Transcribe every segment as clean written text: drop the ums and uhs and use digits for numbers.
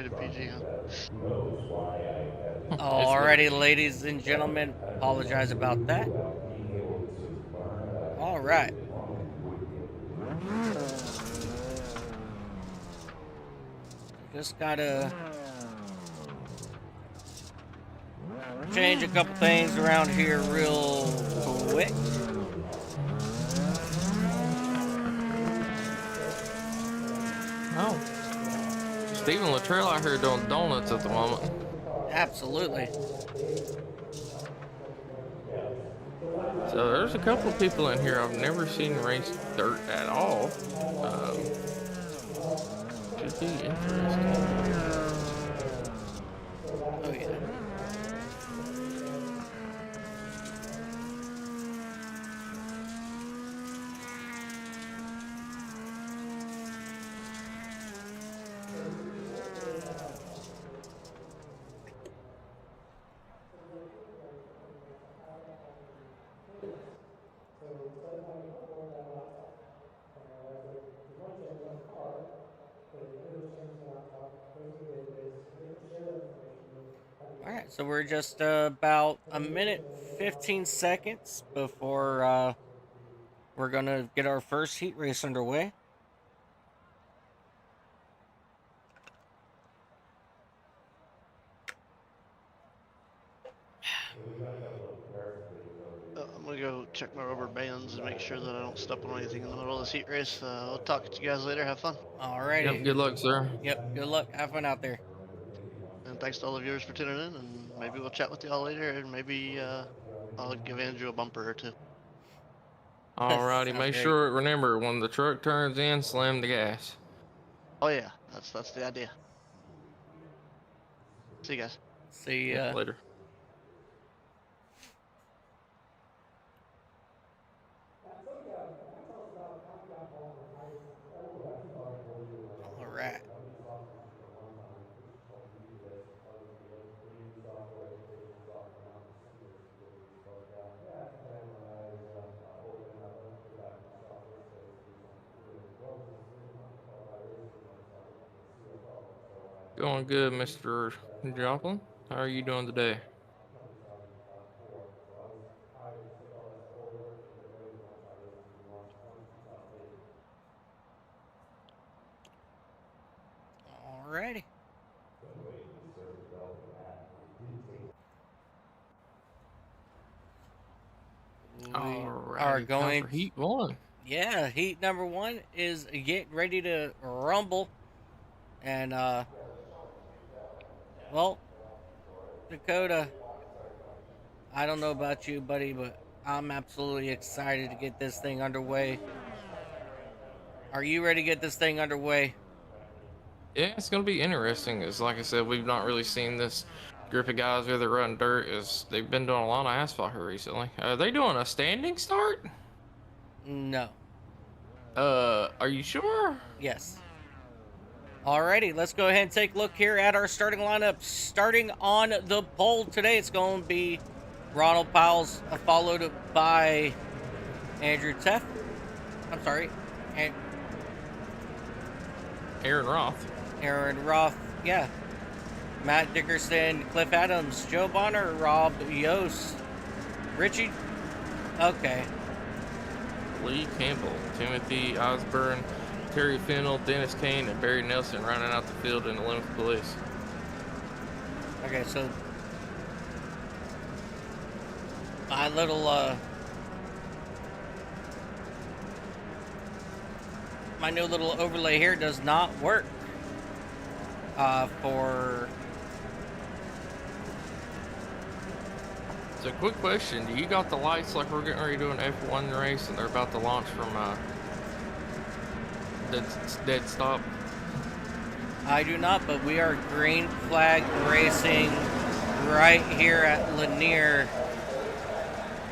Rated PG, huh? Alrighty, ladies and gentlemen, apologize about that. All right. Just gotta change a couple things around here real quick. Oh. Stephen Luttrell out here doing donuts at the moment. Absolutely. So there's a couple of people in here I've never seen race dirt at all. Should be interesting. Oh, yeah. All right, so we're just about a minute 15 seconds before we're gonna get our first heat race underway. I'm gonna go check my rubber bands and make sure that I don't step on anything in the middle of this heat race. I'll talk to you guys later. Have fun. Alrighty. Yep, good luck, sir. Yep, good luck. Have fun out there. And thanks to all the viewers for tuning in. And maybe we'll chat with y'all later. And maybe I'll give Andrew a bumper or two. Alrighty, make great. sure, remember, when the truck turns in, slam the gas. Oh yeah, that's the idea. See you guys. See ya. Yep, later. All right. Going good, Mr. Joplin. How are you doing today? Alrighty. Alrighty, are time going for heat one. Yeah, heat number 1 is getting ready to rumble. And well, Dakota, I don't know about you, buddy, but I'm absolutely excited to get this thing underway. Are you ready to get this thing underway? Yeah, it's gonna be interesting. It's like I said, we've not really seen this group of guys really run dirt. Is they've been doing a lot of asphalt here recently. Are they doing a standing start? No. Are you sure? Yes. Alrighty, let's go ahead and take a look here at our starting lineup. Starting on the pole today, it's going to be Ronald Powles, followed by Andrew Teff. I'm sorry, Aaron Roth. Aaron Roth, yeah. Matt Dickerson, Cliff Adams, Joe Bonner, Rob Yost, Richie. Okay. Lee Campbell, Timothy Osborne, Terry Fennell, Dennis Kane, and Barry Nelson running out the field in the 11th place. Okay, so my little my new little overlay here does not work for. So, quick question: do you got the lights like we're getting ready to do an F1 race, and they're about to launch from dead stop? I do not, but we are green flag racing right here at Lanier,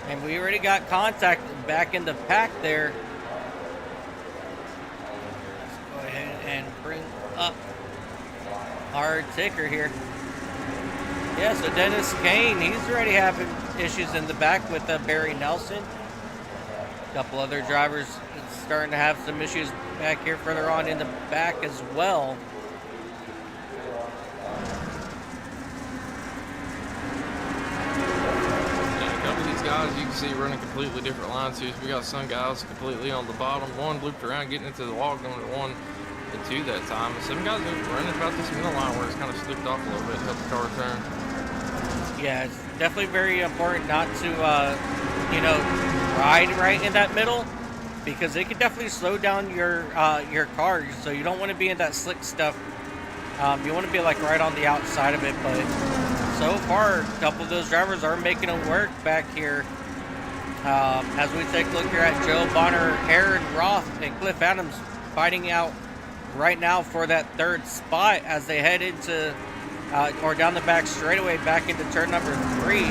and we already got contact back in the pack there. Let's go ahead and bring up our ticker here. Yeah, so Dennis Kane, he's already having issues in the back with Barry Nelson. A couple other drivers starting to have some issues back here further on in the back as well. guys you can see running completely different lines here. So we got some guys completely on the bottom. One looped around, getting into the wall, going to 1 and 2 that time. And some guys are running about this middle line where it's kind of slipped off a little bit, help the car turn. Yeah, it's definitely very important not to, you know, ride right in that middle, because it can definitely slow down your car. So you don't want to be in that slick stuff. You want to be like right on the outside of it, but so far, a couple of those drivers are making it work back here. As we take a look here at Joe Bonner, Aaron Roth, and Cliff Adams fighting out right now for that third spot as they head into or down the back straightaway back into turn number 3.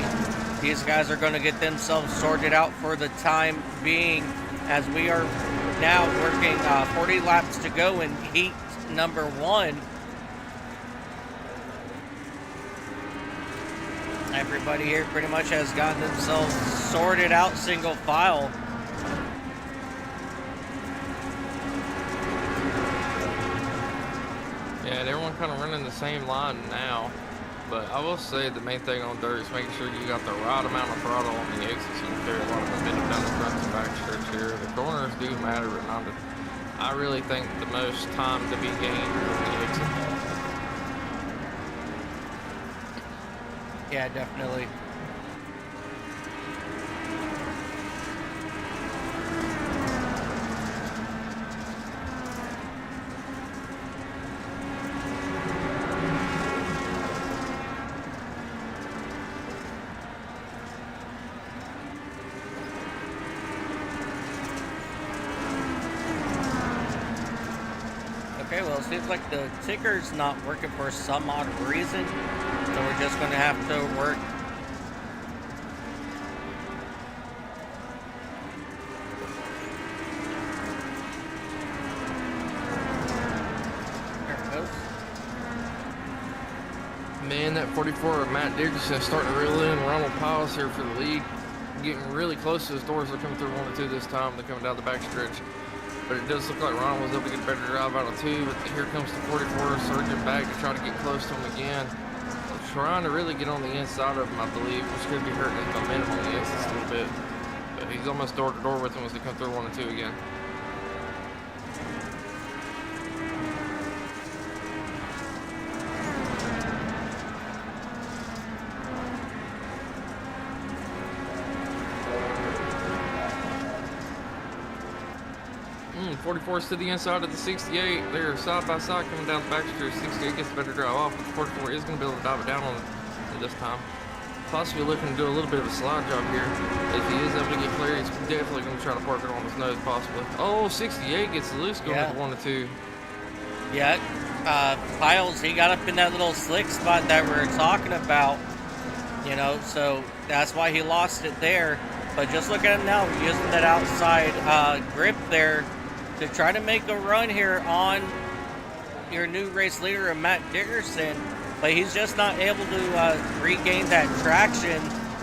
These guys are going to get themselves sorted out for the time being, as we are now working 40 laps to go in heat number 1. Everybody here pretty much has gotten themselves sorted out single file. Yeah, and everyone kind of running the same line now. But I will say the main thing on dirt is making sure you got the right amount of throttle on the exits. You can carry a lot of momentum down the front and back stretch here. The corners do matter, but not the, I really think the most time to be gained is on the exit. Yeah, definitely. Okay, well, it seems like the ticker's not working for some odd reason, so we're just going to have to work. There it goes. Man, that 44 of Matt Dickerson is starting to reel in Ronald Piles here for the lead. Getting really close to his doors. They're coming through 1 and 2 this time. They're coming down the back stretch. But it does look like Ronald was able to get a better drive out of 2. But here comes the 44 surging back to try to get close to him again. Trying to really get on the inside of him, I believe, which could be hurting his momentum on the exits a little bit. But he's almost door to door with him as they come through 1 and 2 again. 44's to the inside of the 68. They're side by side coming down the back stretch. 68 gets a better drive off, but the 44 is going to be able to dive it down on it this time. Possibly looking to do a little bit of a slide job here. If he is able to get clear, he's definitely going to try to park it on his nose, possibly. Oh, 68 gets loose going to 1 and 2. Yeah, Piles, he got up in that little slick spot that we were talking about, you know, so that's why he lost it there. But just look at him now, using that outside grip there to try to make a run here on your new race leader, Matt Dickerson. But he's just not able to regain that traction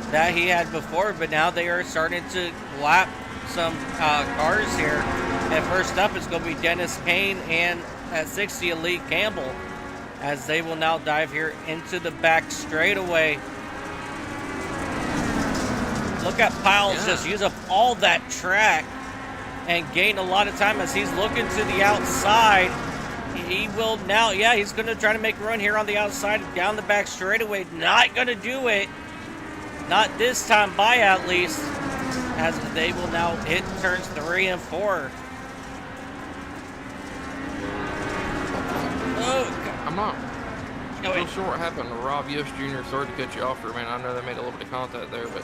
that he had before. But now they are starting to lap some cars here. And first up is going to be Dennis Kane and at 60 Lee Campbell, as they will now dive here into the back straightaway. Look at Piles just use up all that track and gain a lot of time as he's looking to the outside. He will now, he's going to try to make a run here on the outside down the back straightaway. Not going to do it. Not this time by, at least, as they will now hit turns 3 and 4. Oh, I'm not real sure what happened to Rob Yost Jr. Sorry to cut you off for a minute. I know they made a little bit of contact there, but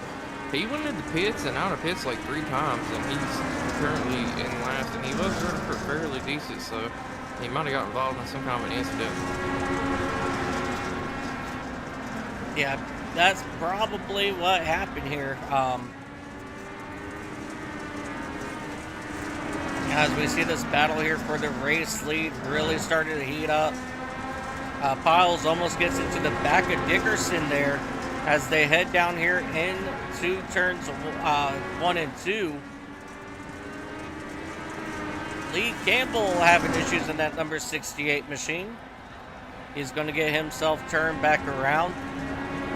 he went into the pits and out of pits like 3 times, and he's currently in last, and he was running for fairly decent, so he might have got involved in some kind of an incident. Yeah, that's probably what happened here. As we see this battle here for the race lead really starting to heat up. Piles almost gets into the back of Dickerson there as they head down here into turns 1 and 2. Lee Campbell having issues in that number 68 machine. He's going to get himself turned back around.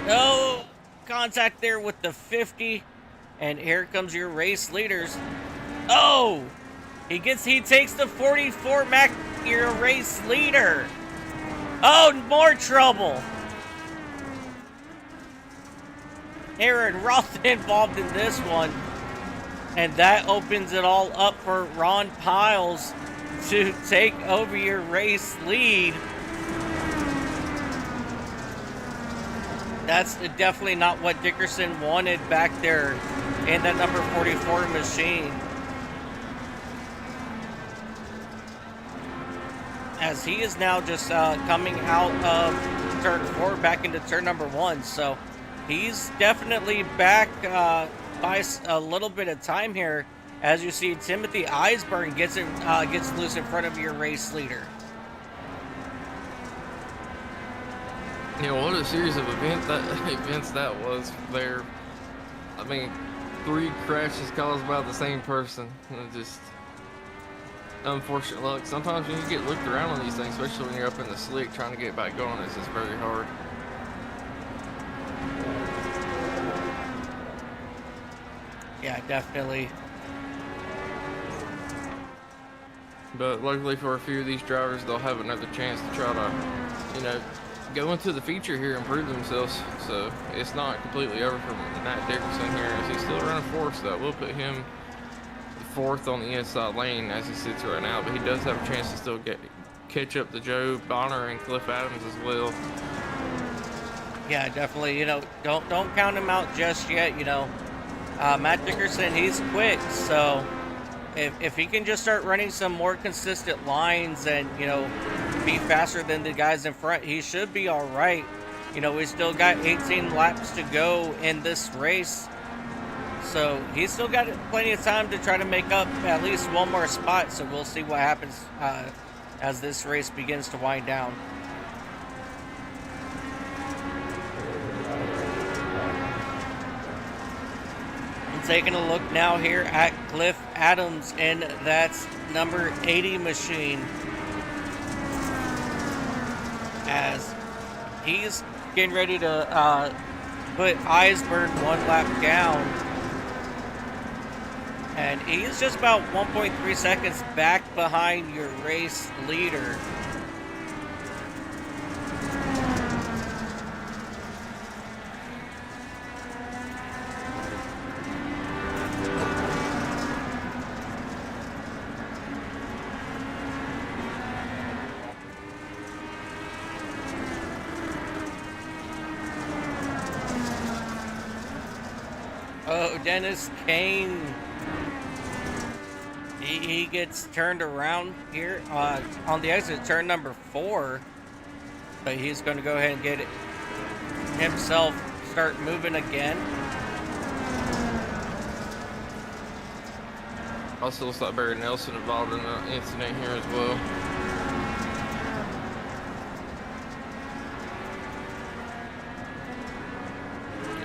No contact there with the 50 And here comes your race leaders. Oh! He takes the 44 Mac, your race leader. Oh, more trouble. Aaron Roth involved in this one. And that opens it all up for Ron Piles to take over your race lead. That's definitely not what Dickerson wanted back there in that number 44 machine. As he is now just coming out of turn 4 back into turn number 1. So he's definitely back by a little bit of time here. As you see, Timothy Eisburn gets loose in front of your race leader. Yeah, what a series of events that was there. I mean, 3 crashes caused by the same person. Just unfortunate luck. Sometimes when you get looked around on these things, especially when you're up in the slick trying to get back going, it's just very hard. Yeah, definitely. But luckily for a few of these drivers, they'll have another chance to try to, go into the feature here and prove themselves. So it's not completely over for Matt Dickerson here, as he's still running 4th. So that will put him 4th on the inside lane as he sits right now. But he does have a chance to still catch up to Joe Bonner and Cliff Adams as well. Yeah, definitely. Don't count him out just yet. Matt Dickerson, he's quick, so if he can just start running some more consistent lines and be faster than the guys in front, he should be all right. We still got 18 laps to go in this race, so he's still got plenty of time to try to make up at least one more spot. So we'll see what happens as this race begins to wind down. Taking a look now here at Cliff Adams, and that's number 80 machine, as he's getting ready to put Eisburn 1 lap down, and he's just about 1.3 seconds back behind your race leader. Oh, Dennis Kane. He gets turned around here on the exit, turn number 4. But he's going to go ahead and get it himself, start moving again. Also looks like Barry Nelson involved in the incident here as well.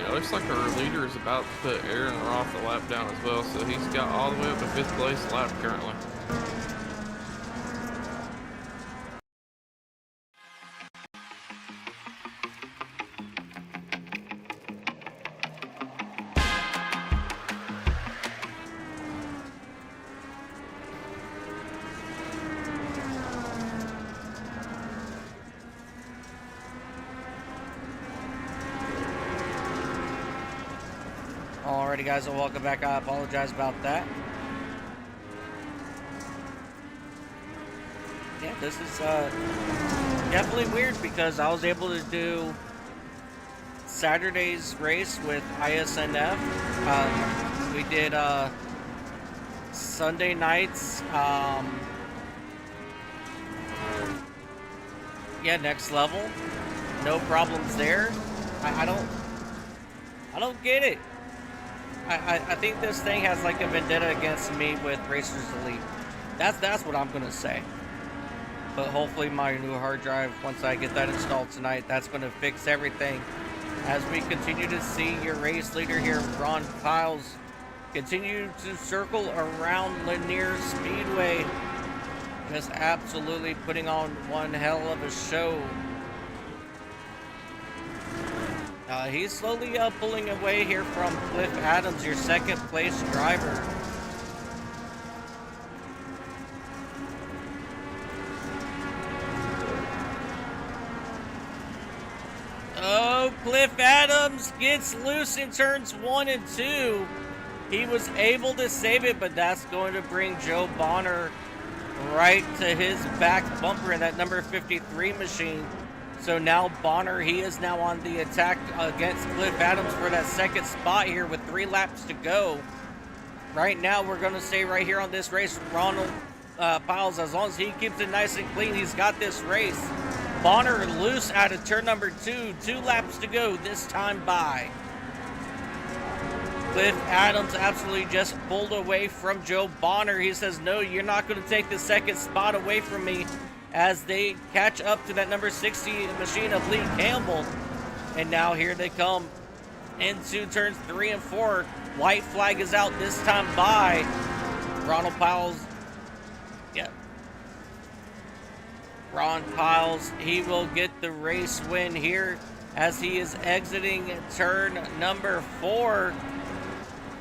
Looks like our leader is about to put Aaron Roth a lap down as well, so he's got all the way up to 5th place lap currently. Alrighty, guys, well, welcome back. I apologize about that. Yeah, this is definitely weird because I was able to do Saturday's race with ISNF. We did Sunday nights. Yeah, next level. No problems there. I don't get it. I think this thing has like a vendetta against me with Racers Elite. That's what I'm gonna say. But hopefully my new hard drive, once I get that installed tonight, that's gonna fix everything. As we continue to see your race leader here, Ron Piles, continue to circle around Lanier Speedway, just absolutely putting on one hell of a show. He's slowly pulling away here from Cliff Adams, your second place driver. Oh, Cliff Adams gets loose in turns 1 and 2. He was able to save it, but that's going to bring Joe Bonner right to his back bumper in that number 53 machine. So now Bonner, he is now on the attack against Cliff Adams for that second spot here with 3 laps to go. Right now, we're going to say right here on this race, Ronald Piles, as long as he keeps it nice and clean, he's got this race. Bonner loose out of turn number 2. 2 laps to go this time by. Cliff Adams absolutely just pulled away from Joe Bonner. He says, no, you're not going to take the second spot away from me, as they catch up to that number 60 machine of Lee Campbell. And now here they come into turns 3 and 4. White flag is out this time by Ronald Piles. Yep. Ron Piles, he will get the race win here as he is exiting turn number 4.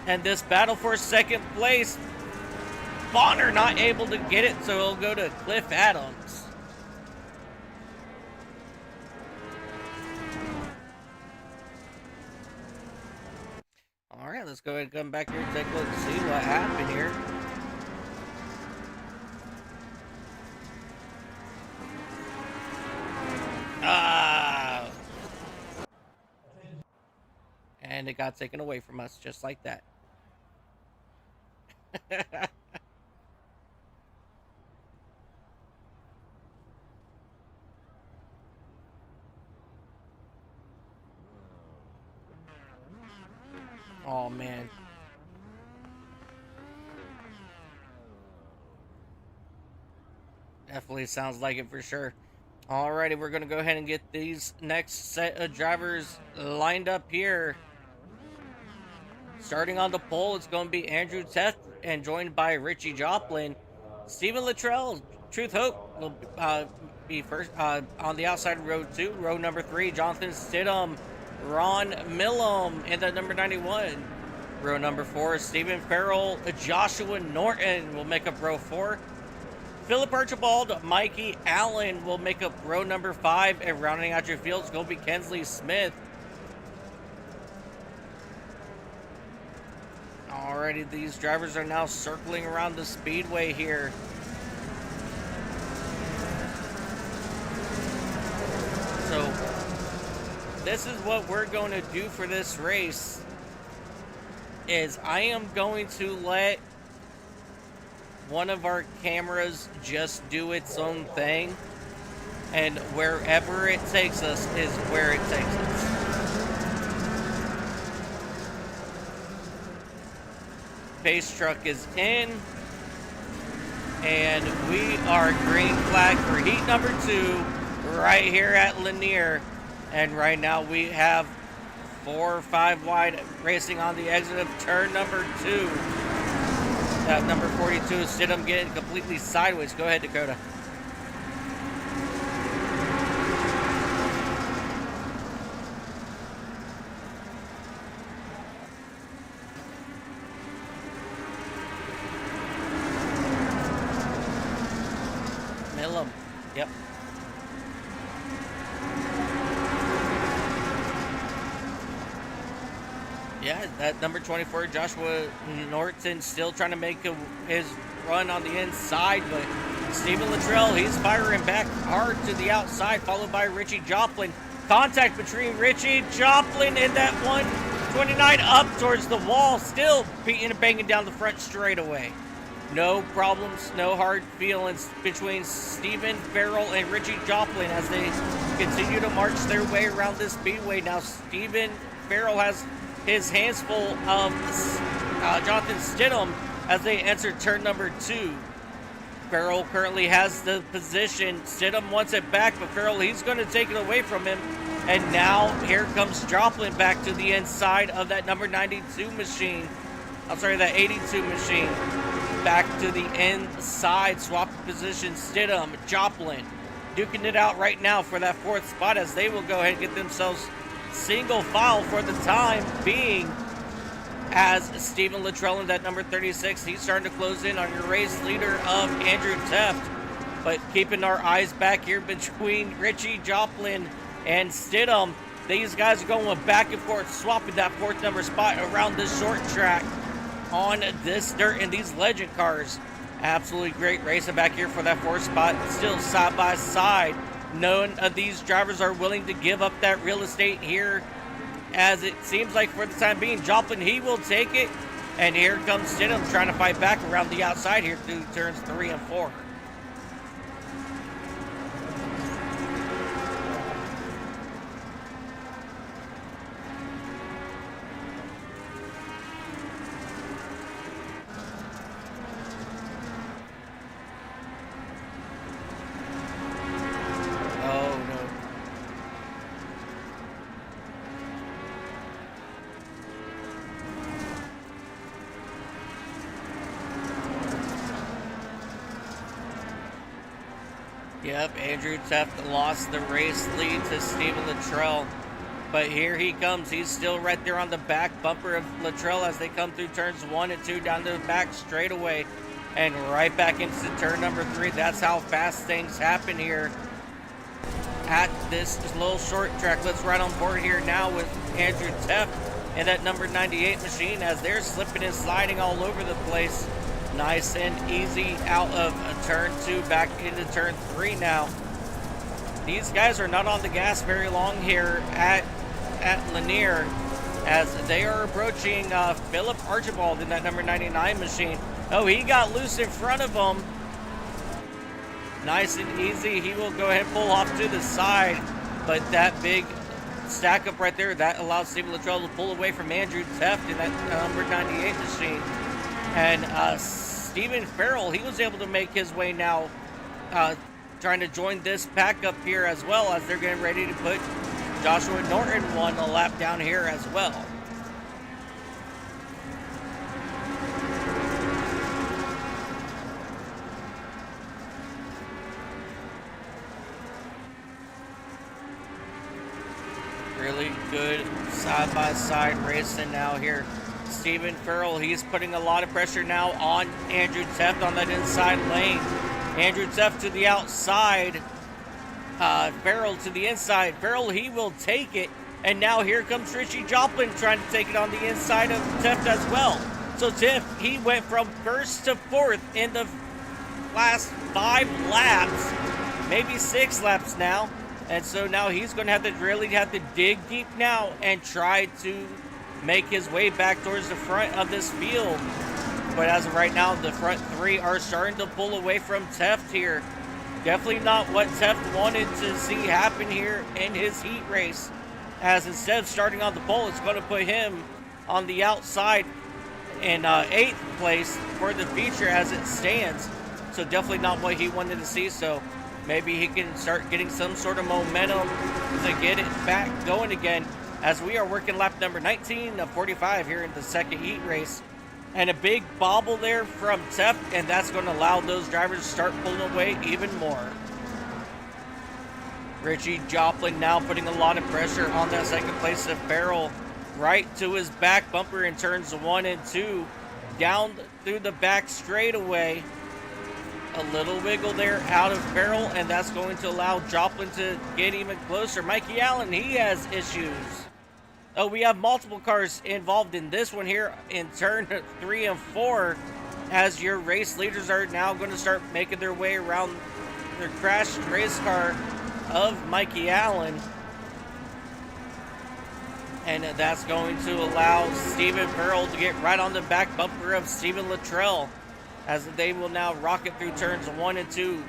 And this battle for second place, Bonner not able to get it, so he'll go to Cliff Adams. All right, let's go ahead and come back here and take a look and see what happened here. And it got taken away from us just like that. Oh, man. Definitely sounds like it for sure. Alrighty, we're going to go ahead and get these next set of drivers lined up here. Starting on the pole, it's going to be Andrew Teth and joined by Richie Joplin. Stephen Luttrell, Truth Hope, will be first on the outside of row 2. Row number 3, Jonathan Stidham, Ron Millum in the number 91. Row number 4, Stephen Farrell, Joshua Norton will make up row 4. Philip Archibald, Mikey Allen will make up row number 5, and rounding out your field is going to be Kensley Smith. Alrighty, these drivers are now circling around the speedway here. So, this is what we're going to do for this race, is I am going to let one of our cameras just do its own thing, and wherever it takes us is where it takes us. Pace truck is in, and we are green flag for heat number 2 right here at Lanier. And right now we have 4 or 5 wide racing on the exit of turn number 2. That number 42 is Stidham getting completely sideways. Go ahead, Dakota. Millum. Yep. Yeah, that number 24, Joshua Norton, still trying to make his run on the inside, but Stephen Luttrell, he's firing back hard to the outside, followed by Richie Joplin. Contact between Richie Joplin and that 129 up towards the wall, still beating and banging down the front straightaway. No problems, no hard feelings between Stephen Farrell and Richie Joplin as they continue to march their way around this speedway. Now Stephen Farrell has his hands full of Jonathan Stidham as they enter turn number 2. Farrell currently has the position. Stidham wants it back, but Farrell, he's going to take it away from him. And now here comes Joplin back to the inside of that number 92 machine. I'm sorry, that 82 machine. Back to the inside, swap position. Stidham, Joplin, duking it out right now for that 4th spot as they will go ahead and get themselves single file for the time being, as Stephen Luttrell in that number 36, he's starting to close in on your race leader of Andrew Teft. But keeping our eyes back here between Richie Joplin and Stidham, these guys are going back and forth, swapping that 4th number spot around this short track on this dirt in these legend cars. Absolutely great racing back here for that 4th spot, still side by side. None of these drivers are willing to give up that real estate here, as it seems like for the time being, Joplin, he will take it. And here comes Stidham trying to fight back around the outside here through turns 3 and 4. Yep, Andrew Teft lost the race lead to Stephen Luttrell. But here he comes. He's still right there on the back bumper of Luttrell as they come through turns 1 and 2 down to the back straightaway and right back into turn number 3. That's how fast things happen here at this little short track. Let's ride on board here now with Andrew Teft and that number 98 machine as they're slipping and sliding all over the place. Nice and easy out of turn 2 back into turn 3 now. These guys are not on the gas very long here at Lanier as they are approaching Philip Archibald in that number 99 machine. Oh, he got loose in front of him. Nice and easy. He will go ahead and pull off to the side, but that big stack up right there, that allows Stephen Luttrell to pull away from Andrew Teft in that number 98 machine. And Stephen Farrell, he was able to make his way now, trying to join this pack up here as well as they're getting ready to put Joshua Norton one a lap down here as well. Really good side-by-side racing now here. Stephen Farrell, he's putting a lot of pressure now on Andrew Teft on that inside lane. Andrew Teft to the outside. Farrell to the inside. Farrell, he will take it. And now here comes Richie Joplin trying to take it on the inside of Teft as well. So Teft, he went from 1st to 4th in the last 5 laps. Maybe 6 laps now. And so now he's going to really have to dig deep now and try to make his way back towards the front of this field. But as of right now, the front 3 are starting to pull away from Teft here. Definitely not what Teft wanted to see happen here in his heat race. As instead of starting on the pole, it's going to put him on the outside in 8th place for the feature as it stands. So definitely not what he wanted to see. So maybe he can start getting some sort of momentum to get it back going again, as we are working lap number 19 of 45 here in the second heat race. And a big bobble there from Teft, and that's going to allow those drivers to start pulling away even more. Richie Joplin now putting a lot of pressure on that second place of Farrell, right to his back bumper in turns 1 and 2, down through the back straightaway. A little wiggle there out of Farrell, and that's going to allow Joplin to get even closer. Mikey Allen, he has issues. Oh, we have multiple cars involved in this one here in turn 3 and 4, as your race leaders are now going to start making their way around their crashed race car of Mikey Allen. And that's going to allow Stephen Farrell to get right on the back bumper of Stephen Luttrell, as they will now rocket through turns 1 and 2.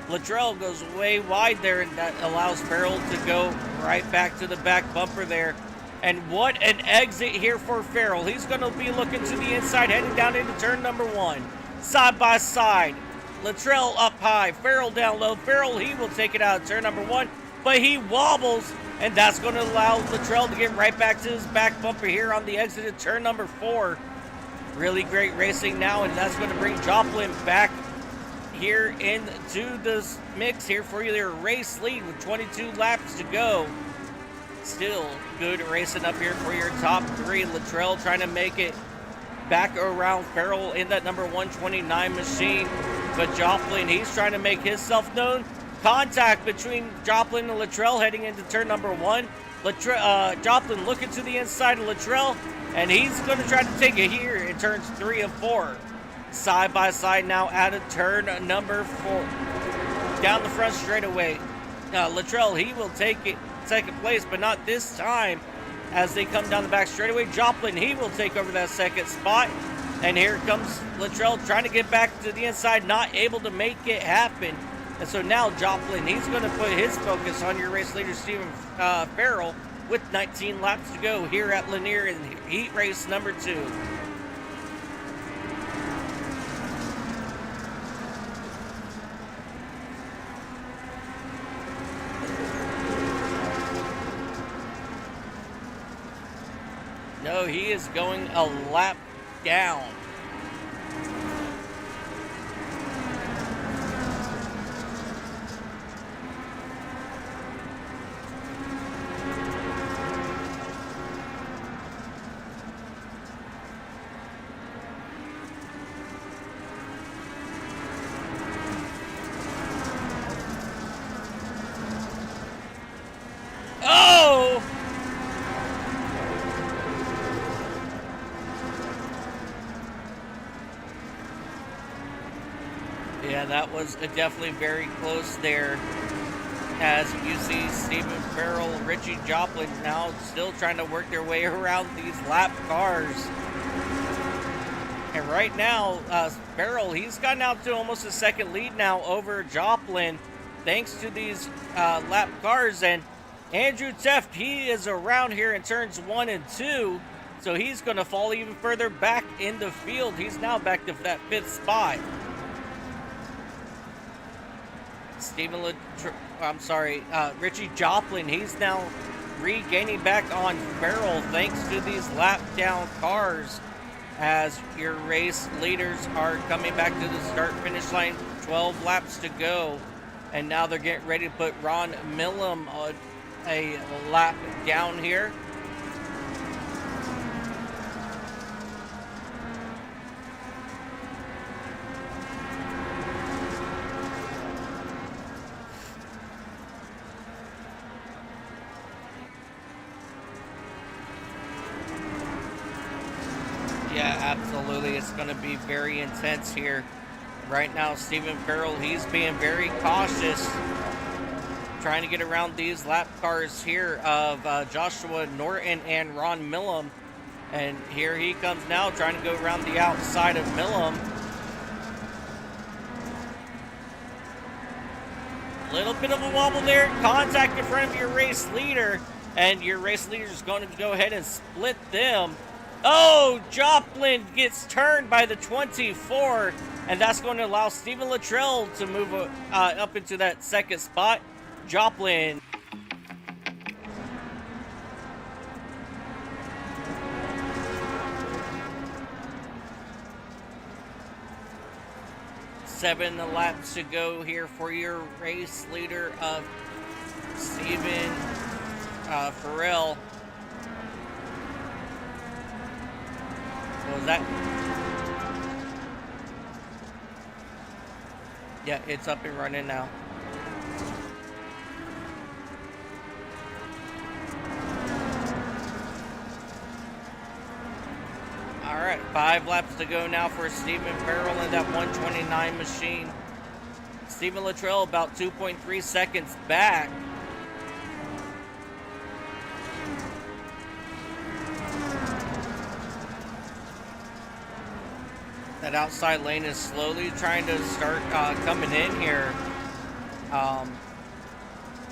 Luttrell goes way wide there, and that allows Farrell to go right back to the back bumper there. And what an exit here for Farrell. He's going to be looking to the inside, heading down into turn number 1. Side by side. Luttrell up high, Farrell down low. Farrell, he will take it out of turn number 1, but he wobbles, and that's going to allow Luttrell to get right back to his back bumper here on the exit of turn number 4. Really great racing now, and that's going to bring Joplin back here into this mix here for their race lead with 22 laps to go. Still good racing up here for your top three. Luttrell trying to make it back around Farrell in that number 129 machine. But Joplin, he's trying to make himself known. Contact between Joplin and Luttrell heading into turn number one. Joplin looking to the inside of Luttrell, and he's going to try to take it here in turns 3 and 4. Side by side now at a turn number 4. Down the front straightaway. Luttrell, he will take it second place, but not this time. As they come down the back straightaway, Joplin, he will take over that second spot. And here comes Luttrell trying to get back to the inside, not able to make it happen. And so now Joplin, he's going to put his focus on your race leader, Stephen Farrell, with 19 laps to go here at Lanier in heat race number 2. No, he is going a lap down. Oh! Yeah, that was definitely very close there. As you see Stephen Farrell, Richie Joplin now still trying to work their way around these lap cars. And right now, Farrell, he's gotten out to almost a second lead now over Joplin, thanks to these lap cars. And Andrew Teft, he is around here in turns 1 and 2, so he's going to fall even further back in the field. He's now back to that 5th spot. Richie Joplin, he's now regaining back on Farrell thanks to these lap down cars, as your race leaders are coming back to the start finish line. 12 laps to go, and now they're getting ready to put Ron Millam on a lap down here. Yeah, absolutely. It's going to be very intense here. Right now, Stephen Farrell, he's being very cautious, trying to get around these lap cars here of Joshua Norton and Ron Millam. And here he comes now, trying to go around the outside of Millam. Little bit of a wobble there. Contact in front of your race leader, and your race leader is going to go ahead and split them. Oh, Joplin gets turned by the 24, and that's going to allow Stephen Luttrell to move up into that second spot. Joplin. Seven laps to go here for your race leader of Stephen Farrell. What was that? Yeah, it's up and running now. All right, 5 laps to go now for Stephen Farrell in that 129 machine. Stephen Luttrell about 2.3 seconds back. That outside lane is slowly trying to start coming in here.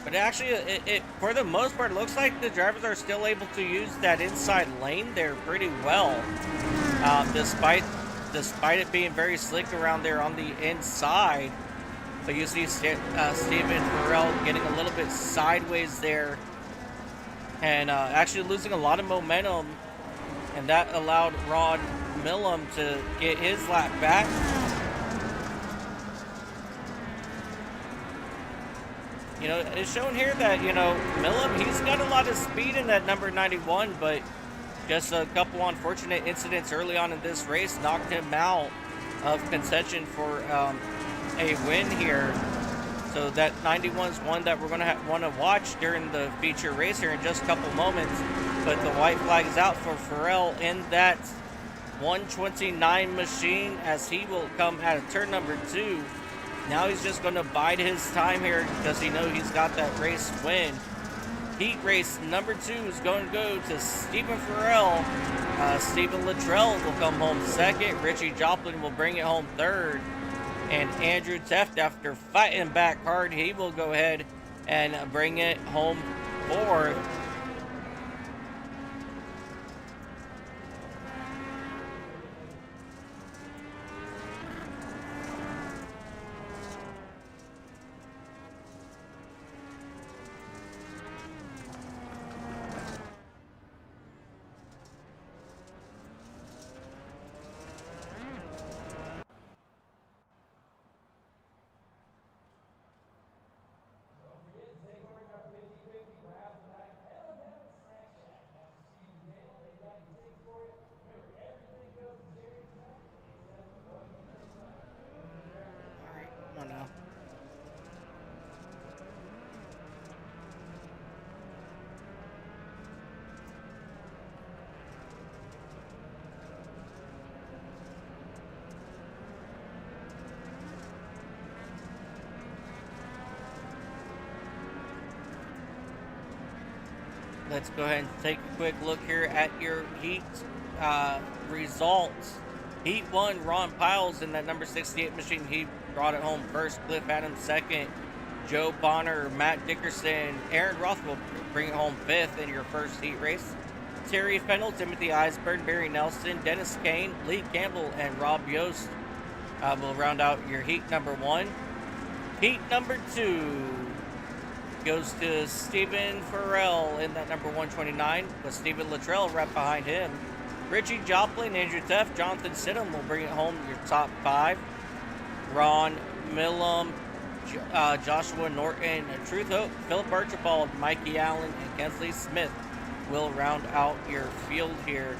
But actually, it for the most part, looks like the drivers are still able to use that inside lane there pretty well. Despite it being very slick around there on the inside. But you see Stephen Farrell getting a little bit sideways there. And actually losing a lot of momentum. And that allowed Ron Millam to get his lap back. You know, it's shown here that, you know, Millum, he's got a lot of speed in that number 91, but just a couple unfortunate incidents early on in this race knocked him out of contention for a win here. So that 91's one that we're going to want to watch during the feature race here in just a couple moments. But the white flag is out for Farrell in that 129 machine as he will come out of turn number 2. Now he's just going to bide his time here because he knows he's got that race win. Heat race number 2 is going to go to Stephen Farrell. Stephen Luttrell will come home second. Richie Joplin will bring it home third. And Andrew Teft, after fighting back hard, he will go ahead and bring it home fourth. Let's go ahead and take a quick look here at your heat results. Heat 1, Ron Piles in that number 68 machine. He brought it home first. Cliff Adams second. Joe Bonner, Matt Dickerson, Aaron Roth will bring it home fifth in your first heat race. Terry Fennell, Timothy Eisberg, Barry Nelson, Dennis Kane, Lee Campbell, and Rob Yost will round out your heat number 1. Heat number 2 goes to Stephen Farrell in that number 129, with Stephen Luttrell right behind him. Richie Joplin, Andrew Teff, Jonathan Sidham will bring it home your top 5. Ron Millum, Joshua Norton, Truth Hope, Philip Archibald, Mikey Allen, and Kensley Smith will round out your field here.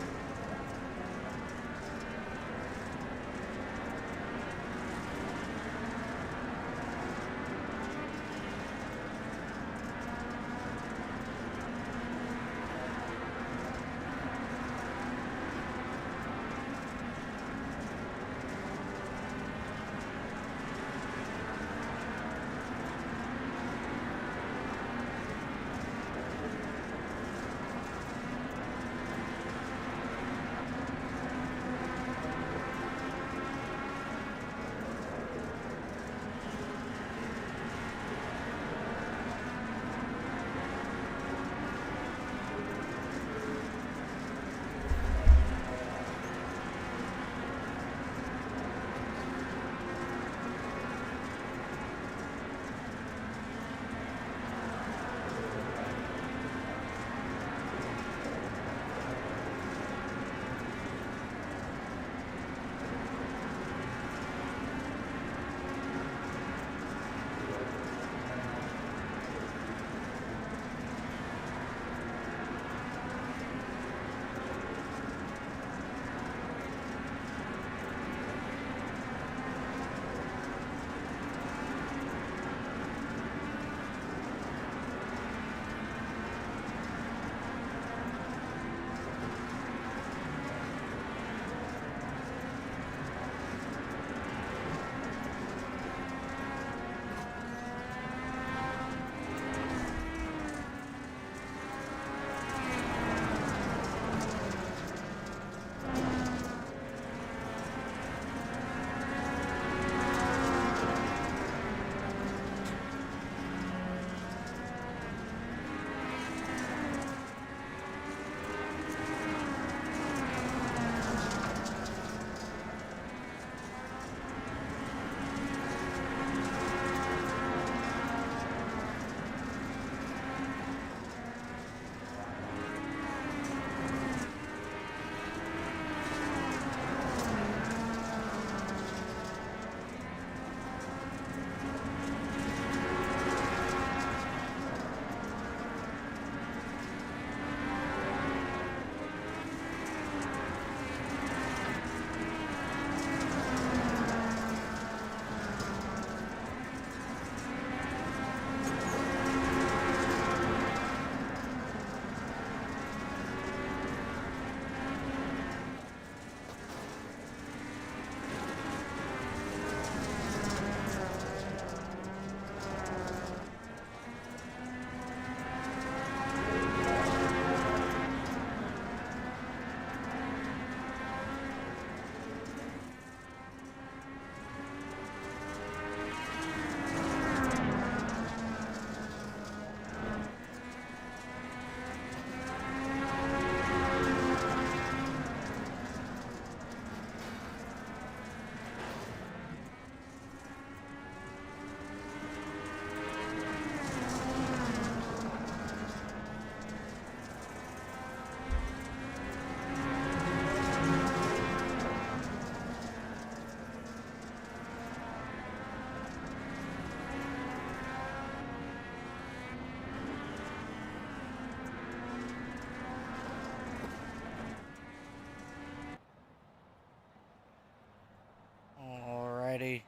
Alrighty.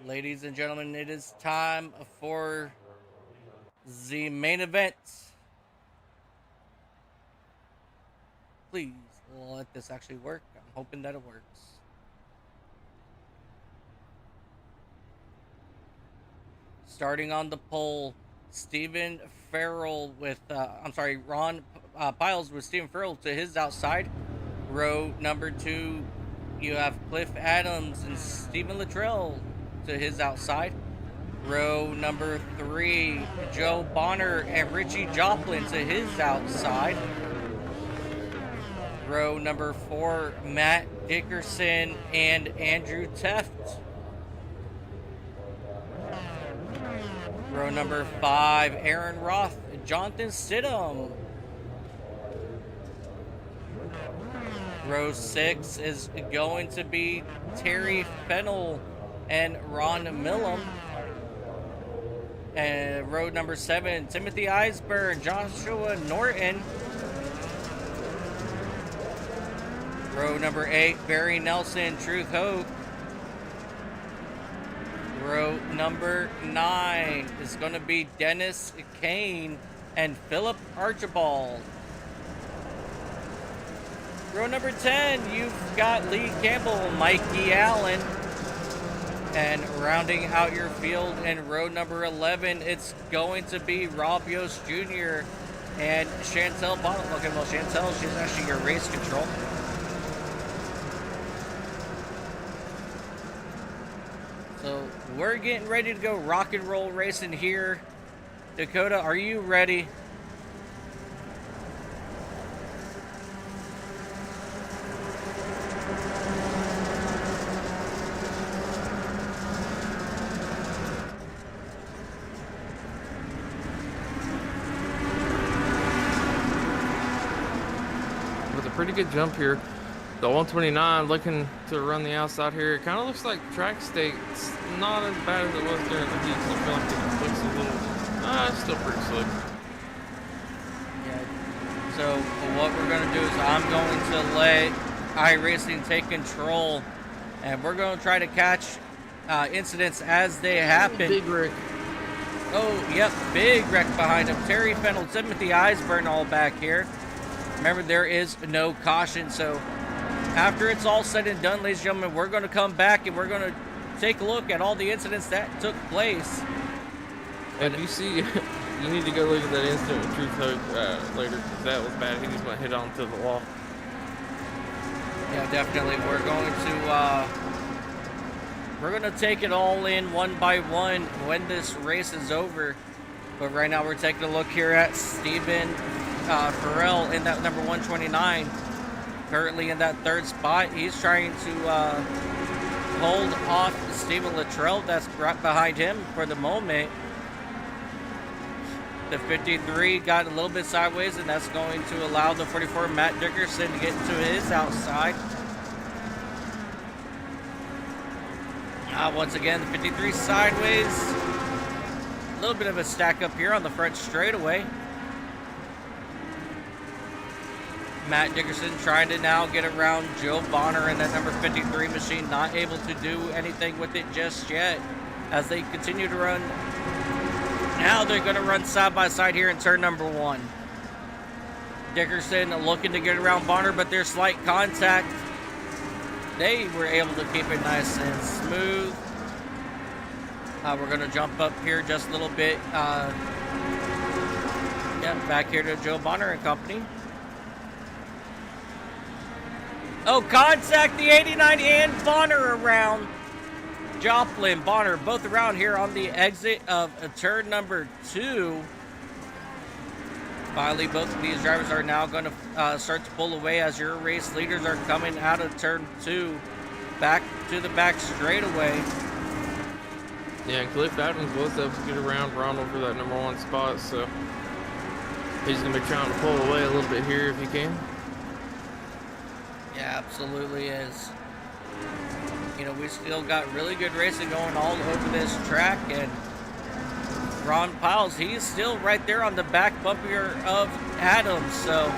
Ladies and gentlemen, it is time for the main event. Please let this actually work. I'm hoping that it works. Starting on the pole, Stephen Farrell with, Ron Piles with Stephen Farrell to his outside. Row number 2, you have Cliff Adams and Stephen Luttrell to his outside. Row number 3, Joe Bonner and Richie Joplin to his outside. Row number 4, Matt Dickerson and Andrew Teft. Row number 5, Aaron Roth, Jonathan Stidham. Row 6 is going to be Terry Fennell and Ron Millam. And row number 7, Timothy Eisberg, Joshua Norton. Row number 8, Barry Nelson, Truth Hope. Row number 9 is going to be Dennis Kane and Philip Archibald. Row number 10, you've got Lee Campbell, Mikey Allen. And rounding out your field in row number 11, it's going to be Rob Yost Jr. and Chantel Bonham. Okay, well, Chantel, she's actually your race control. So we're getting ready to go rock and roll racing here. Dakota, are you ready? With a pretty good jump here. The 129 looking to run the outside here. It kind of looks like track state. It's not as bad as it was during the heat. I feel like it looks a little, it's still pretty slick. Yeah. So what we're going to do is I'm going to let iRacing take control, and we're going to try to catch incidents as they happen. Big wreck. Oh, yep, big wreck behind him. Terry Fennell, Timothy Eisberg all back here. Remember, there is no caution, so after it's all said and done, ladies and gentlemen, we're going to come back and we're going to take a look at all the incidents that took place. If you see, you need to go look at that incident with Truth Hope later, because that was bad. He just went hit onto the wall. Yeah, definitely. We're going to take it all in one by one when this race is over. But right now we're taking a look here at Stephen Farrell in that number 129. Currently in that third spot. He's trying to hold off Stephen Luttrell that's right behind him for the moment. The 53 got a little bit sideways, and that's going to allow the 44 Matt Dickerson to get to his outside. Once again, the 53 sideways. A little bit of a stack up here on the front straightaway. Matt Dickerson trying to now get around Joe Bonner in that number 53 machine, not able to do anything with it just yet as they continue to run. Now they're going to run side by side here in turn number 1. Dickerson looking to get around Bonner, but there's slight contact. They were able to keep it nice and smooth. We're going to jump up here just a little bit. Back here to Joe Bonner and company. Oh, contact the 89 and Bonner around. Joplin, Bonner, both around here on the exit of turn number 2. Finally, both of these drivers are now going to start to pull away as your race leaders are coming out of turn 2 back to the back straightaway. Yeah, and Cliff Adams was able to get around Ronald for that number 1 spot, so he's going to be trying to pull away a little bit here if he can. Yeah, absolutely is. You know, we still got really good racing going all over this track, and Ron Piles, he's still right there on the back bumper of Adams, so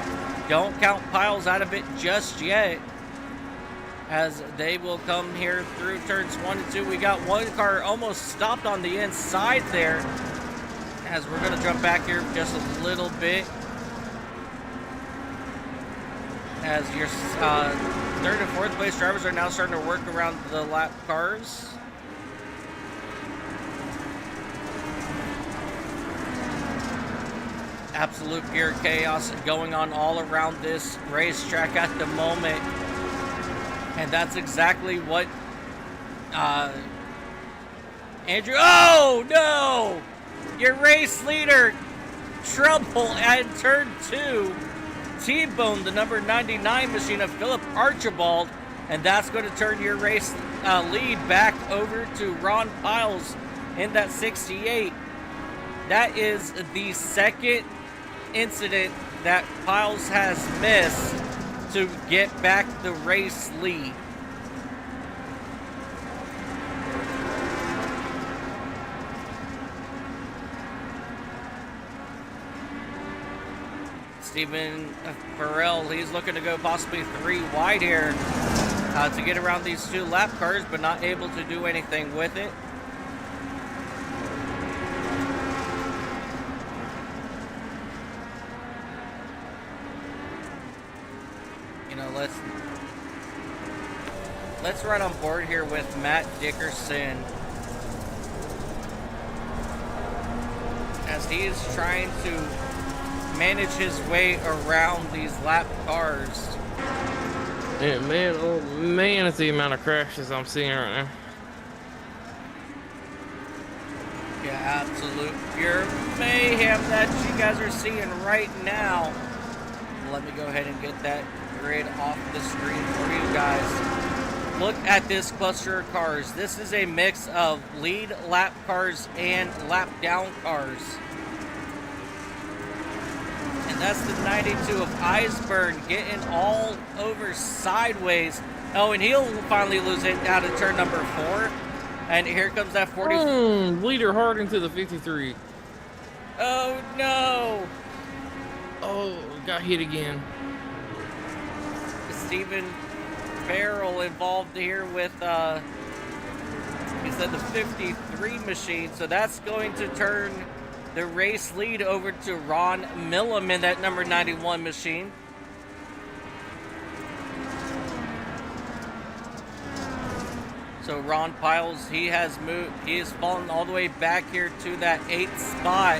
don't count Piles out of it just yet. as they will come here through turns 1 and 2. We got one car almost stopped on the inside there, as we're going to jump back here just a little bit. As your third and fourth place drivers are now starting to work around the lap cars. Absolute pure chaos going on all around this racetrack at the moment. And that's exactly what Andrew, oh no! Your race leader, trouble at turn 2. T-boned the number 99 machine of Philip Archibald, and that's going to turn your race lead back over to Ron Piles in that 68. That is the second incident that Piles has missed to get back the race lead. Stephen Farrell, he's looking to go possibly 3 wide here to get around these 2 lap cars, but not able to do anything with it. You know, let's run on board here with Matt Dickerson, as he is trying to manage his way around these lap cars. Yeah, man, oh man, it's the amount of crashes I'm seeing right now. Yeah, absolute pure mayhem that you guys are seeing right now. Let me go ahead and get that grid off the screen for you guys. Look at this cluster of cars. This is a mix of lead lap cars and lap down cars. And that's the 92 of Iceburn getting all over sideways. Oh, and he'll finally lose it out of turn number 4. And here comes that 40. Leader hard into the 53. Oh, no. Oh, got hit again. Stephen Farrell involved here with, he said the 53 machine. So that's going to turn the race lead over to Ron Millam in that number 91 machine. So Ron Piles, he has moved, he has fallen all the way back here to that 8th spot,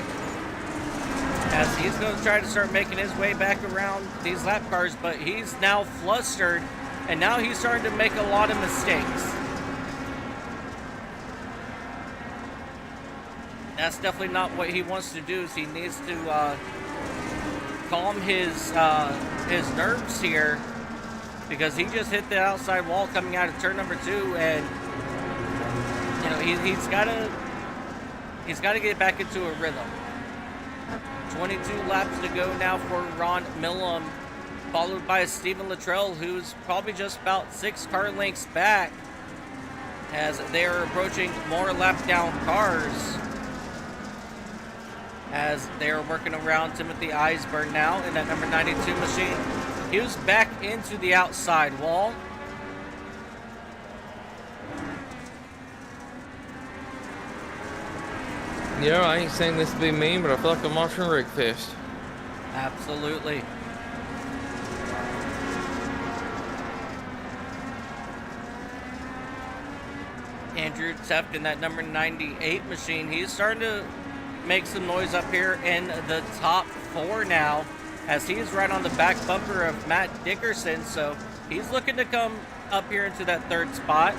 as he's going to try to start making his way back around these lap cars, but he's now flustered, and now he's starting to make a lot of mistakes. That's definitely not what he wants to do. Is he needs to calm his nerves here, because he just hit the outside wall coming out of turn number 2, and you know he's got to get back into a rhythm. 22 laps to go now for Ron Millam, followed by Stephen Luttrell, who's probably just about 6 car lengths back, as they are approaching more lap down cars, as they are working around Timothy Iceburn now in that number 92 machine. He was back into the outside wall. Yeah, I ain't saying this to be mean, but I feel like I'm watching Rickfest. Absolutely. Andrew Teft in that number 98 machine. He's starting to make some noise up here in the top 4 now, as he's right on the back bumper of Matt Dickerson. So he's looking to come up here into that 3rd spot.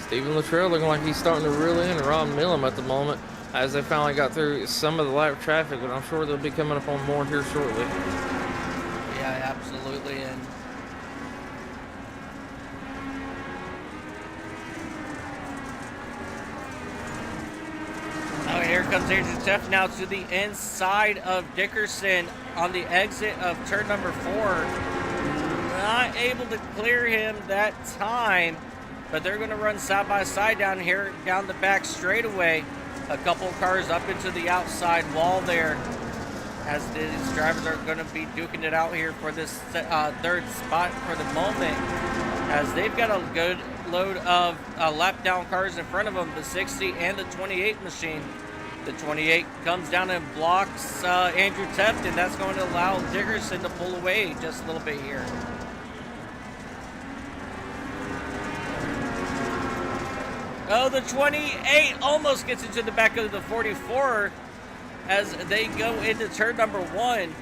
Stephen Luttrell looking like he's starting to reel in Ron Millam at the moment, as they finally got through some of the lap traffic, but I'm sure they'll be coming up on more here shortly. Yeah, absolutely. And oh, here comes Andrew Teff now to the inside of Dickerson on the exit of turn number 4. Not able to clear him that time, but they're going to run side by side down here, down the back straightaway. a couple cars up into the outside wall there, as these drivers are going to be duking it out here for this third spot for the moment, as they've got a good load of lap down cars in front of them, the 60 and the 28 machine. The 28 comes down and blocks Andrew Teft, and that's going to allow Dickerson to pull away just a little bit here. Oh, the 28 almost gets into the back of the 44 as they go into turn number 1.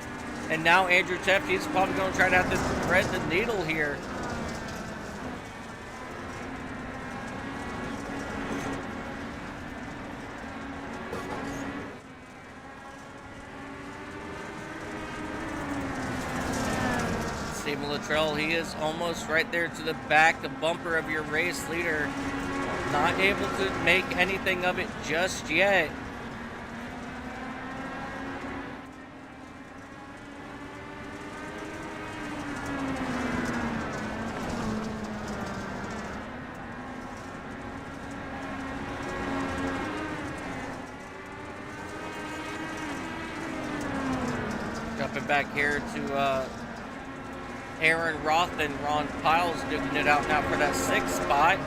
And now Andrew Teft, he's probably going to try to have to thread the needle here. Stephen Luttrell, he is almost right there to the back, the bumper of your race leader. Not able to make anything of it just yet. Jumping back here to Aaron Roth and Ron Piles duking it out now for that 6th spot.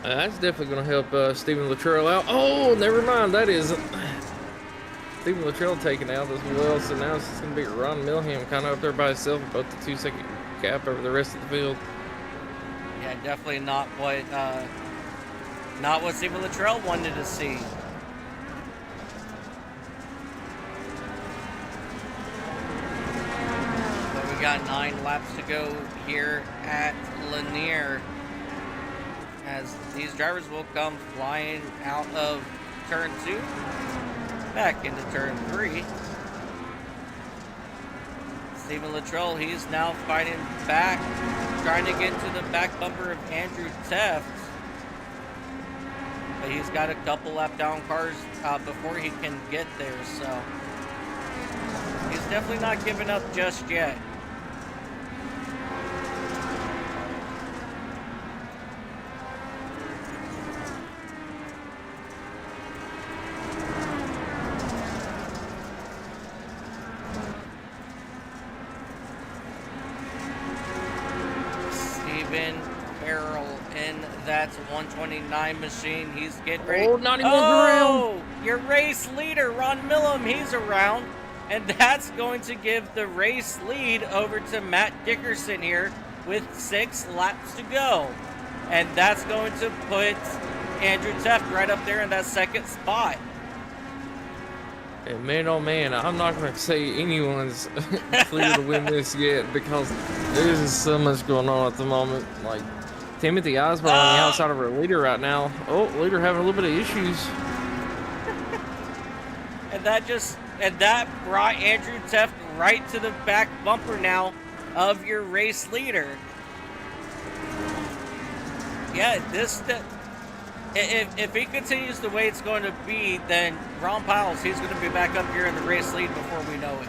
That's definitely going to help Stephen Luttrell out. Oh, never mind. That isn't. Stephen Luttrell taken out as well. So now it's going to be Ron Milham kind of up there by himself with both the 2-second gap over the rest of the field. Yeah, definitely not what Stephen Luttrell wanted to see. But we got 9 laps to go here at Lanier, as these drivers will come flying out of turn 2, back into turn 3. Stephen Luttrell, he's now fighting back, trying to get to the back bumper of Andrew Teft. But he's got a couple lap down cars before he can get there, so he's definitely not giving up just yet. Farrell in that 129 machine. He's getting ready. Oh, 91 around. Your race leader, Ron Milham, he's around. And that's going to give the race lead over to Matt Dickerson here with 6 laps to go. And that's going to put Andrew Teft right up there in that 2nd spot. And man, oh man, I'm not going to say anyone's clear to win this yet, because there's just so much going on at the moment. Like, Timothy Osborne on the outside of our leader right now. Oh, leader having a little bit of issues. and that brought Andrew Teft right to the back bumper now of your race leader. Yeah, if he continues the way it's going to be, then Ron Piles, he's going to be back up here in the race lead before we know it.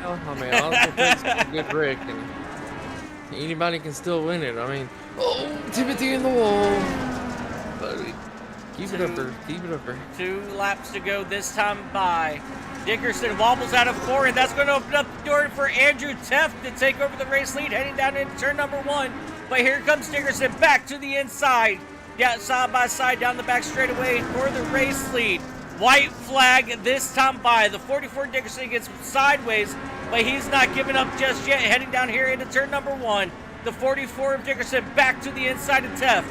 Yeah, I mean, I don't think it's a good wreck, and anybody can still win it. I mean, oh, Timothy in the wall. But keep it up there. Keep it up there. 2 laps to go this time by. Dickerson wobbles out of 4, and that's going to open up the door for Andrew Teft to take over the race lead, heading down into turn number 1. But here comes Dickerson back to the inside. Yeah, side by side down the back straightaway for the race lead. White flag this time by. The 44 Dickerson gets sideways, but he's not giving up just yet. Heading down here into turn number 1. The 44 of Dickerson back to the inside of Teft.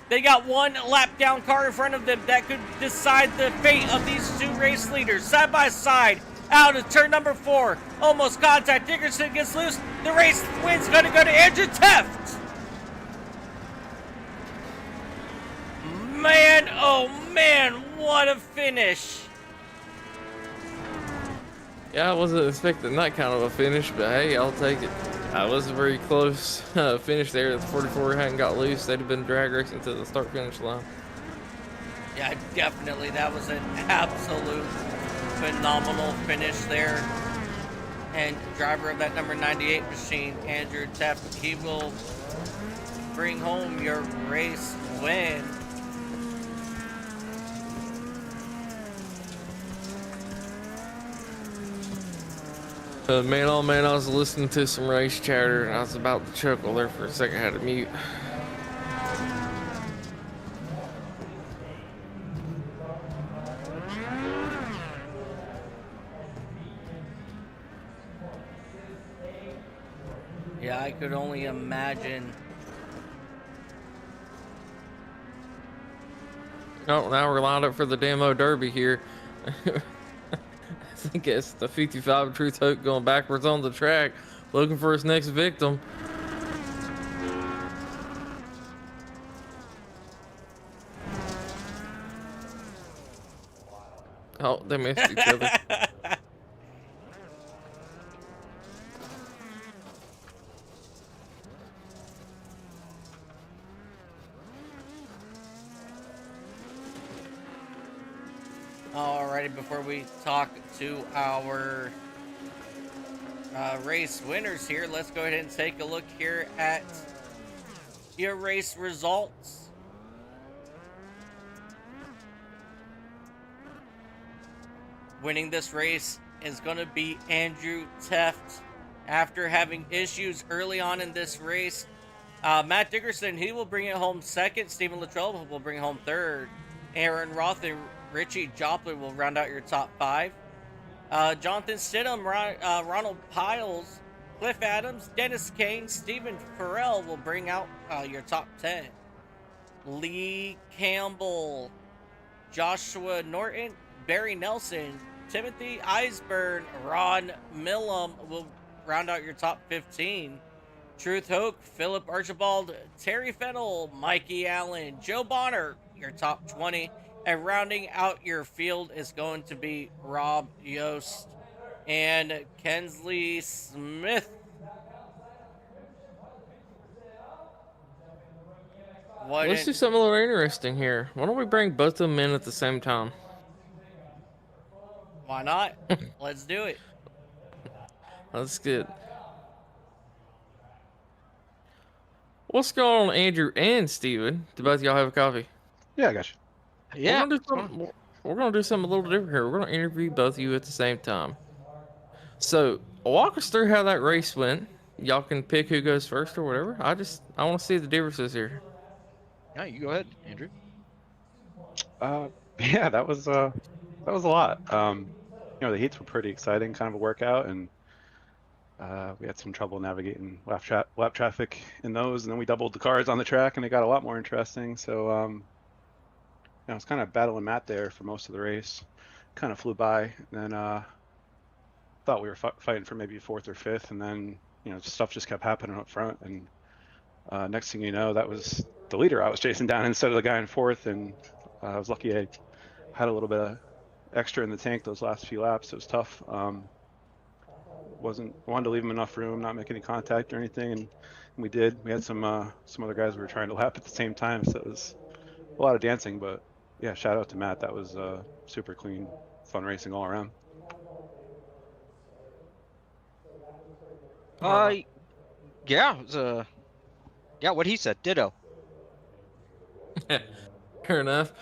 They got 1 lap down car in front of them that could decide the fate of these 2 race leaders. Side by side out of turn number 4. Almost contact. Dickerson gets loose. The race win's going to go to Andrew Teft. Man, oh man, what a finish. Yeah, I wasn't expecting that kind of a finish, but hey, I'll take it. I was a very close finish there. The 44 hadn't got loose. They'd have been drag racing to the start-finish line. Yeah, definitely. That was an absolute phenomenal finish there. And driver of that number 98 machine, Andrew Teft, he will bring home your race win. Man, oh man, I was listening to some race chatter and I was about to chuckle there for a second. I had to mute. Yeah, I could only imagine. Oh, now we're lined up for the demo derby here. I think it's the 55 Truth Hope going backwards on the track, looking for his next victim. Oh, they missed each other. Alrighty, before we talk to our race winners here, let's go ahead and take a look here at your race results. Winning this race is going to be Andrew Teft. After having issues early on in this race, Matt Dickerson, he will bring it home second. Stephen Luttrell will bring it home third. Aaron Roth and Richie Joplin will round out your top five. Jonathan Stidham, Ronald Piles, Cliff Adams, Dennis Kane, Stephen Farrell will bring out your top 10. Lee Campbell, Joshua Norton, Barry Nelson, Timothy Eisburn, Ron Millam will round out your top 15. Truth Hoke, Philip Archibald, Terry Fennell, Mikey Allen, Joe Bonner, your top 20. And rounding out your field is going to be Rob Yost and Kensley Smith. Let's do something a little interesting here. Why don't we bring both of them in at the same time? Why not? Let's do it. That's good. What's going on, Andrew and Steven? Do both of y'all have a coffee? Yeah, I got you. Yeah. We're gonna do something a little different here. We're gonna interview both of you at the same time. So walk us through how that race went. Y'all can pick who goes first or whatever. I want to see the differences here. Yeah, you go ahead, Andrew. Yeah, that was a lot. The heats were pretty exciting, kind of a workout, and we had some trouble navigating lap traffic in those, and then we doubled the cars on the track, and it got a lot more interesting. So, I was kind of battling Matt there for most of the race. Kind of flew by, and then thought we were fighting for maybe fourth or fifth, and then stuff just kept happening up front, and next thing you know, that was the leader I was chasing down instead of the guy in fourth, and I was lucky I had a little bit of extra in the tank those last few laps. It was tough. Wanted to leave him enough room, not make any contact or anything, and we did. We had some other guys we were trying to lap at the same time, so it was a lot of dancing. But yeah, shout out to Matt. That was super clean, fun racing all around. Yeah, it was yeah, what he said, ditto. Fair enough.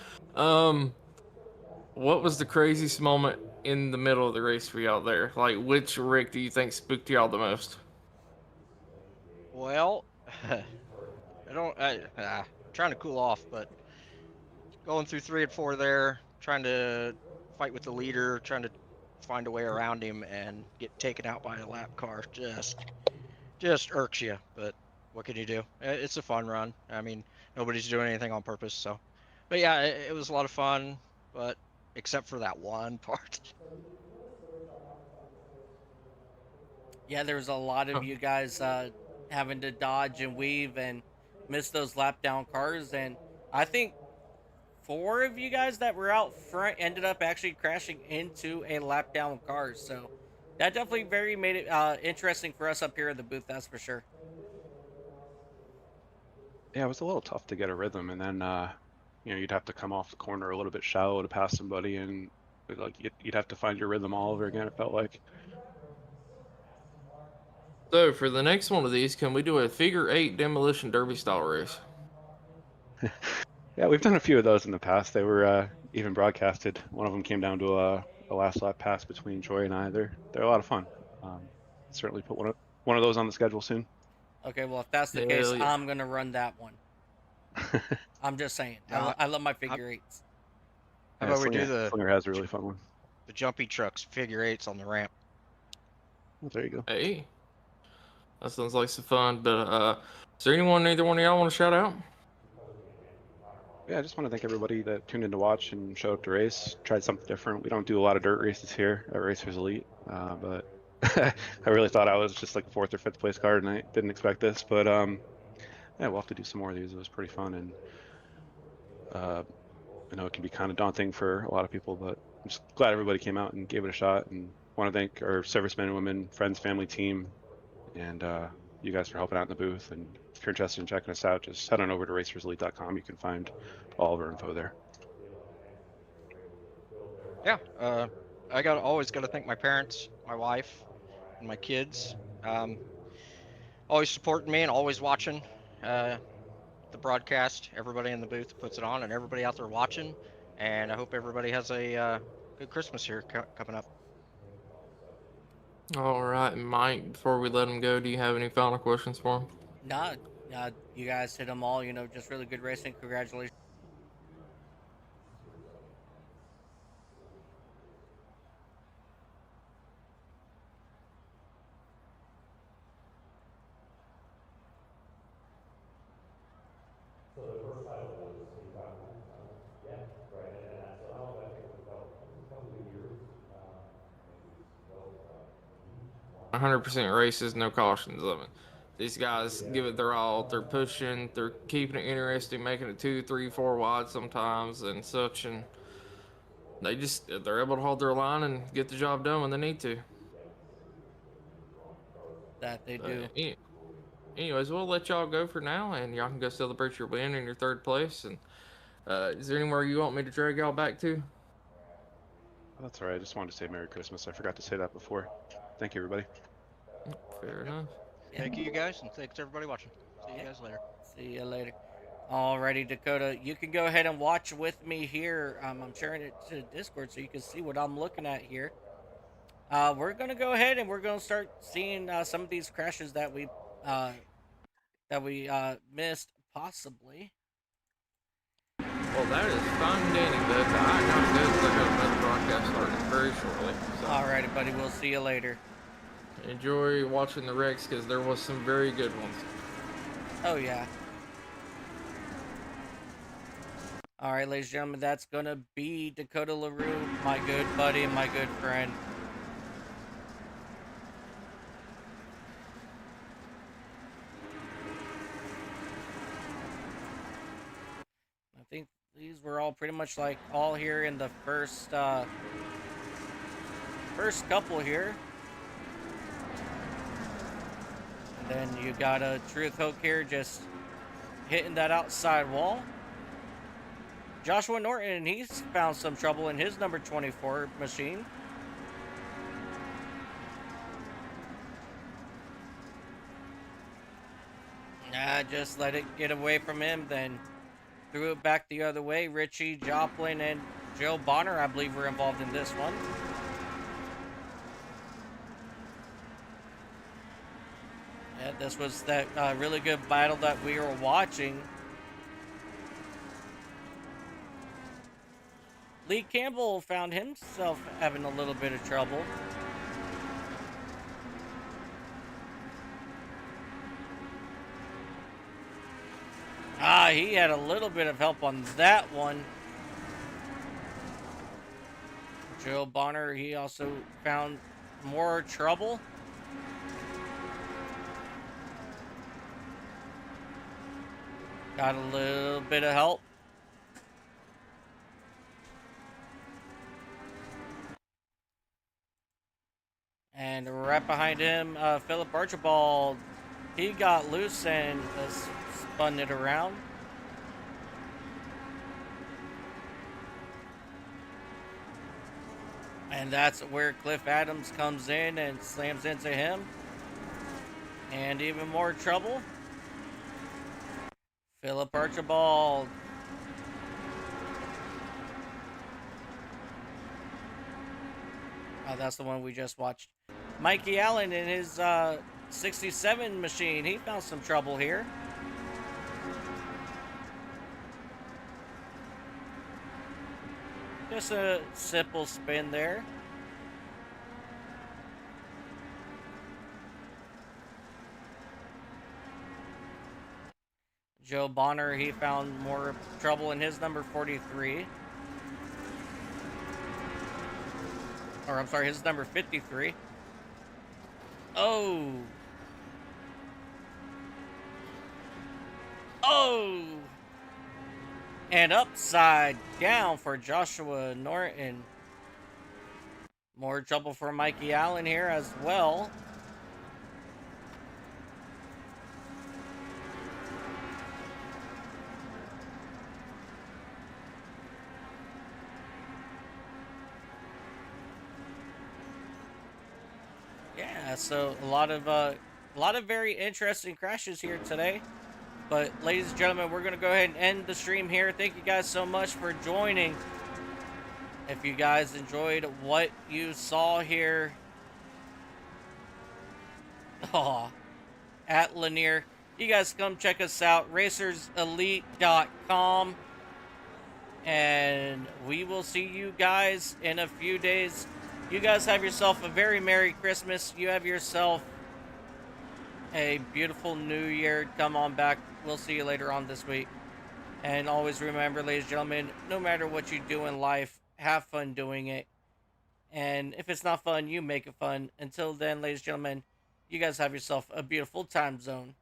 What was the craziest moment in the middle of the race for y'all there? Like, which wreck do you think spooked y'all the most? Well, trying to cool off, but going through 3 and 4 there, trying to fight with the leader, trying to find a way around him and get taken out by a lap car just irks you. But what can you do? It's a fun run. I mean, nobody's doing anything on purpose, so. But yeah, it was a lot of fun, but except for that one part. Yeah, there was a lot of you guys having to dodge and weave and miss those lap down cars, and I think 4 of you guys that were out front ended up actually crashing into a lap down car. So that definitely made it interesting for us up here in the booth, that's for sure. Yeah, it was a little tough to get a rhythm, and then you'd have to come off the corner a little bit shallow to pass somebody, and you'd have to find your rhythm all over again, it felt like. So for the next one of these, can we do a figure 8 demolition derby style race? Yeah, we've done a few of those in the past. They were even broadcasted. One of them came down to a last lap pass between Troy and I. They're a lot of fun. certainly put one of those on the schedule soon. Okay, well, if that's the Hell case, yeah. I'm gonna run that one. I'm just saying. Nah, I love my figure eights. How about we do Slinger has a really fun one. the jumpy trucks, figure eights on the ramp? Well, there you go. Hey, that sounds like some fun. But is there anyone, either one of y'all, want to shout out? Yeah, I just want to thank everybody that tuned in to watch and showed up to race. Tried something different. We don't do a lot of dirt races here at Racers Elite, but I really thought I was just like a 4th or 5th place car tonight. Didn't expect this, but yeah, we'll have to do some more of these. It was pretty fun, and I know it can be kind of daunting for a lot of people, but I'm just glad everybody came out and gave it a shot. And want to thank our servicemen and women, friends, family, team, and you guys for helping out in the booth. And if you're interested in checking us out, just head on over to racerselite.com. You can find all of our info there. Yeah, always got to thank my parents, my wife, and my kids. Always supporting me and always watching the broadcast. Everybody in the booth puts it on, and everybody out there watching. And I hope everybody has a good Christmas here coming up. All right, and Mike, before we let him go, do you have any final questions for him? Nah, you guys hit them all. You know, just really good racing. Congratulations. Yeah. 100% races, no cautions. I mean, these guys give it their all. They're pushing. They're keeping it interesting, making it 2, 3, 4 wide sometimes and such. And they're able to hold their line and get the job done when they need to. That they do. Anyways, we'll let y'all go for now, and y'all can go celebrate your win and your 3rd place. And is there anywhere you want me to drag y'all back to? That's all right. I just wanted to say Merry Christmas. I forgot to say that before. Thank you, everybody. Fair enough. Yeah. Thank you guys, and thanks everybody watching. See you guys later. See you later. Alrighty, Dakota, you can go ahead and watch with me here. I'm sharing it to Discord so you can see what I'm looking at here. We're going to go ahead and we're going to start seeing some of these crashes that we missed, possibly. Well, that is fine and dandy, but I gotta go because I got another broadcast starting very shortly. So Alrighty, buddy, we'll see you later. enjoy watching the wrecks because there was some very good ones. Oh, yeah. All right, ladies and gentlemen, that's going to be Dakota LaRue, my good buddy and my good friend. I think these were all pretty much like all here in the first couple here. And then you got a Truth Hook here just hitting that outside wall. Joshua Norton, he's found some trouble in his number 24 machine. Just let it get away from him, then threw it back the other way. Richie Joplin and Joe Bonner, I believe, were involved in this one. Yeah, this was that really good battle that we were watching. Lee Campbell found himself having a little bit of trouble. He had a little bit of help on that one. Joe Bonner, he also found more trouble. Got a little bit of help. And right behind him, Philip Archibald, he got loose and spun it around. And that's where Cliff Adams comes in and slams into him. And even more trouble. Philip Archibald. That's the one we just watched. Mikey Allen in his 67 machine, he found some trouble here. Just a simple spin there. Joe Bonner, he found more trouble in his number 43. Or I'm sorry, his number 53. Oh. Oh. And upside down for Joshua Norton. More trouble for Mikey Allen here as well. Yeah, so a lot of very interesting crashes here today. But ladies and gentlemen, we're gonna go ahead and end the stream here. Thank you guys so much for joining. If you guys enjoyed what you saw here, at Lanier, you guys come check us out, racerselite.com, and we will see you guys in a few days. You guys have yourself a very Merry Christmas. You have yourself a beautiful New Year. Come on back. We'll see you later on this week. And always remember, ladies and gentlemen, no matter what you do in life, have fun doing it. And if it's not fun, you make it fun. Until then, ladies and gentlemen, you guys have yourself a beautiful time zone.